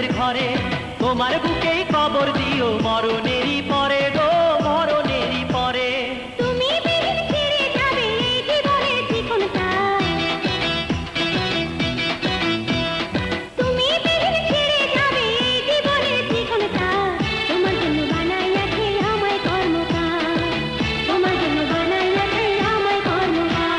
ফুলের ঘরে, তোমার বুকেই কবর দিও মরণেরই পরে গো, মরণেরই পরে। তুমি বিলীন ছেড়ে যাবে এই জীবনের চিকনটা, তুমি বিলীন ছেড়ে যাবে এই জীবনের চিকনটা। তোমার জন্য বানাইয়াছে আমায় কর্মকার, তোমার জন্য বানাইয়াছে আমায় কর্মকার।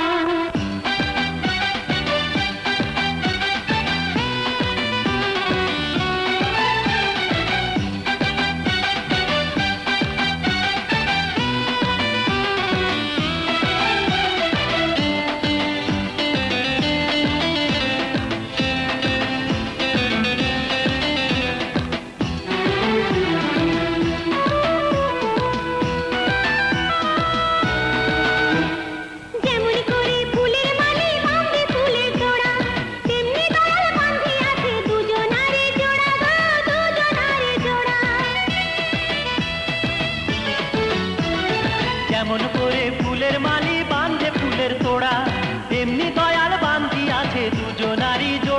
যেমন করে ফুলের মালি বাঁধে ফুলের জোড়া, তেমনি দয়াল বাঁধিয়াছে দুজনারে জোড়া গো, দুজনারে জোড়া। যেমন করে ফুলের মালি বাঁধে ফুলের তোড়া, তেমনি দয়াল বান্ধিয়াছে দুজনারই জোড়া।